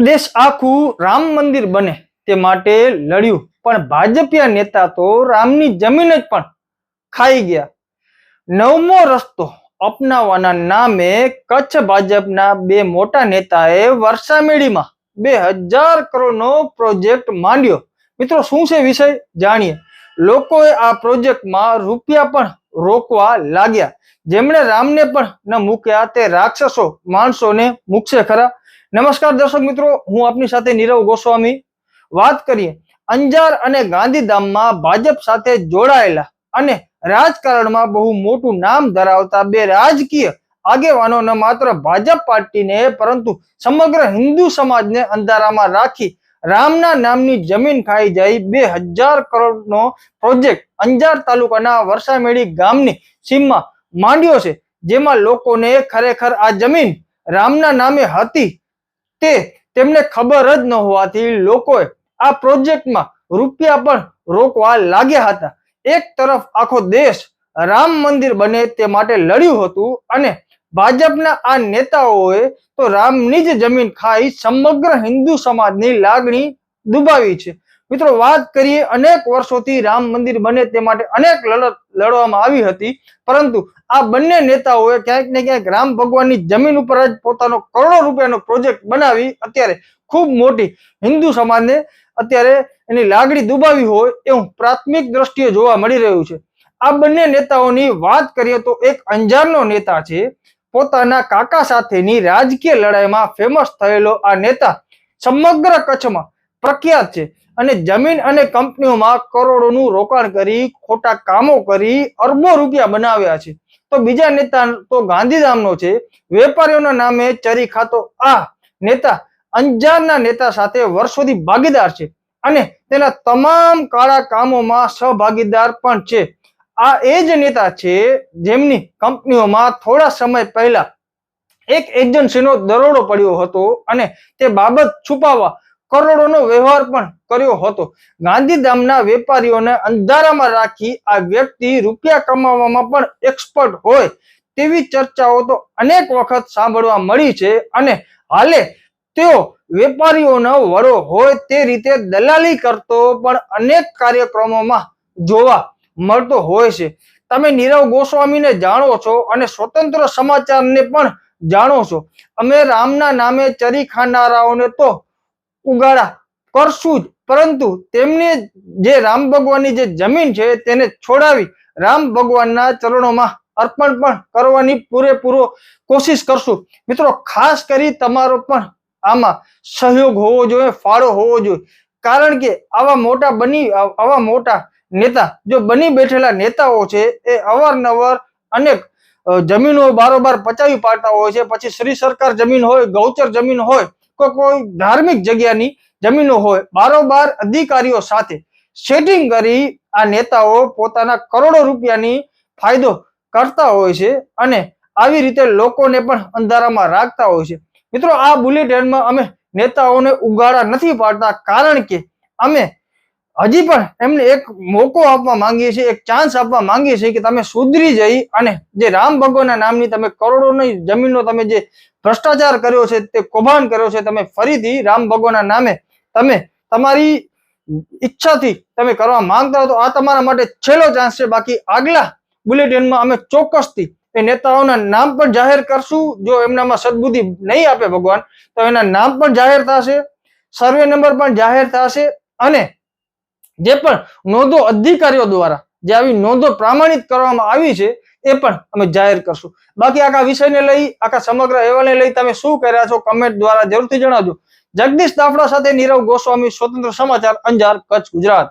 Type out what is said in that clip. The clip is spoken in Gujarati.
દેશ આખું રામ મંદિર બને તે માટે લડ્યું, પણ ભાજપિયા નેતા તો રામની જમીન જ પણ ખાઈ ગયા. નવમો રસ્તો અપનાવવાના નામે કચ્છ ભાજપના બે મોટા નેતાએ વરસામેડીમાં 2000 કરોડનો પ્રોજેક્ટ માંડ્યો. મિત્રો, શું છે વિષય જાણીએ. લોકોએ આ પ્રોજેક્ટમાં રૂપિયા પણ રોકવા લાગ્યા. જેમણે રામને પણ ન મૂક્યા તે રાક્ષસો માણસોને મૂકશે ખરા. નમસ્કાર દર્શક મિત્રો, હું આપની સાથે નીરવ ગોસ્વામી. વાત કરીએ અંજાર અને ગાંધીધામમાં ભાજપ સાથે જોડાયેલા અને રાજકારણમાં બહુ મોટું નામ ધરાવતા બે રાજકીય આગેવાનો ન માત્ર ભાજપ પાર્ટીને પરંતુ સમગ્ર હિન્દુ સમાજને અંધારામાં રાખી રામના નામની જમીન ખાઈ જાય 2000 કરોડનો પ્રોજેક્ટ અંજાર તાલુકાના વરસામેડી ગામની સીમમાં માંડ્યો છે, જેમાં લોકોને ખરેખર આ જમીન રામના નામે હતી તે તેમને ખબર જ ન હોવાથી લોકોએ આ પ્રોજેક્ટમાં રૂપિયા પણ રોકવા લાગ્યા હતા. એક તરફ આખો દેશ રામ મંદિર બને તે માટે લડ્યું હતું અને ભાજપના આ નેતાઓએ તો રામની જ જમીન ખાઈ સમગ્ર હિન્દુ સમાજની લાગણી દુભાવી છે. મિત્રો, વાત કરીએ અનેક વર્ષોથી રામ મંદિર બને તે માટે અનેક લડત લડવામાં આવી હતી, પરંતુ આ બંને નેતાઓએ ક્યાંક ને ક્યાંક રામ ભગવાનની જમીન ઉપર જ પોતાનો કરોડો રૂપિયાનો પ્રોજેક્ટ બનાવી અત્યારે ખૂબ મોટી હિન્દુ સમાજને અત્યારે એની લાગણી દુભાવી હોય એવું પ્રાથમિક દ્રષ્ટિએ જોવા મળી રહ્યું છે. આ બંને નેતાઓની વાત કરીએ તો એક અંજારનો નેતા છે. પોતાના કાકા સાથેની રાજકીય લડાઈમાં ફેમસ થયેલો આ નેતા સમગ્ર કચ્છમાં પ્રખ્યાત છે અને જમીન અને કંપનીઓમાં કરોડોનું રોકાણ કરી ખોટા કામો કરી અરબો રૂપિયા બનાવ્યા છે. તો બીજા નેતા તો ગાંધીધામનો છે. વેપારીઓના નામે ચરી ખાતો આ નેતા અંજારના નેતા સાથે વર્ષોથી ભાગીદાર છે અને તેના તમામ કાળા કામોમાં સહભાગીદાર પણ છે. આ એ જ નેતા છે જેમની કંપનીઓમાં થોડા સમય પહેલા એક એજન્સીનો દરોડો પડ્યો હતો અને તે બાબત છુપાવવા કરોડોનો વ્યવહાર પણ કર્યો હતો. ગાંધીધામના વેપારીઓને અંધારામાં રાખી આ વ્યક્તિ રૂપિયા કમાવામાં પણ એક્સપર્ટ હોય તેવી ચર્ચાઓ તો અનેક વખત સાંભળવા મળી છે અને હાલે તેઓ વેપારીઓનો વડો હોય તે રીતે દલાલી કરતો પણ અનેક કાર્યક્રમોમાં જોવા મળતો હોય છે. તમે નીરવ ગોસ્વામીને જાણો છો અને સ્વતંત્ર સમાચારને પણ જાણો છો. અમે રામના નામે ચરી ખાનારાઓને તો ઉગાડા કરશું જ, પરંતુ તેમને જે રામ ભગવાનની જે જમીન છે તેને છોડાવી રામ ભગવાનના ચરણોમાં અર્પણ પણ કરવાની પૂરેપૂરો કોશિશ કરશું. મિત્રો, ખાસ કરી તમારો પણ આમાં સહયોગ હોવો જોઈએ, ફાળો હોવો જોઈએ, કારણ કે આવા મોટા નેતા જો બની બેઠેલા નેતાઓ છે એ અવારનવાર અનેક જમીનો બારોબાર પચાવી પાડતા હોય છે. પછી શ્રી સરકાર જમીન હોય, ગૌચર જમીન હોય, કોઈ ધાર્મિક જગ્યાની જમીનો હોય, બારોબાર અધિકારીઓ સાથે સેટિંગ કરી આ નેતાઓ પોતાના કરોડો રૂપિયાની ફાયદો કરતા હોય છે અને આવી રીતે લોકોને પણ અંધારામાં રાખતા હોય છે. મિત્રો, આ બુલેટિનમાં અમે નેતાઓને ઉગાડા નથી પાડતા, કારણ કે અમે હજી પણ એમને એક મોકો આપવા માંગીએ છીએ, એક ચાન્સ આપવા માંગીએ છીએ કે તમે સુધરી જઈ અને જે રામ ભગવાનના નામની તમે કરોડોની જમીનનો તમે જે ભ્રષ્ટાચાર કર્યો છે, તે કૌભાંડ કર્યો છે, તમે ફરીથી રામ ભગવાનના નામે તમે તમારી ઈચ્છાથી તમે કરવા માંગતા હો તો આ તમારા માટે છેલ્લો ચાન્સ છે. બાકી આગલા બુલેટિનમાં અમે ચોક્કસથી એ નેતાઓના નામ પણ જાહેર કરશું. જો એમનામાં સદબુદ્ધિ નહીં આપે ભગવાન તો એના નામ પણ જાહેર થશે, સર્વે નંબર પણ જાહેર થશે અને જે પણ નોંધો અધિકારીઓ દ્વારા જે આવી નોંધો પ્રમાણિત કરવામાં આવી છે એ પણ અમે જાહેર કરશું. બાકી આખા વિષયને લઈ, આખા સમગ્ર અહેવાલને લઈ તમે શું કર્યા છો કમેન્ટ દ્વારા જરૂરથી જણાવજો. જગદીશ દાફડા સાથે નીરવ ગોસ્વામી, સ્વતંત્ર સમાચાર, અંજાર, કચ્છ, ગુજરાત.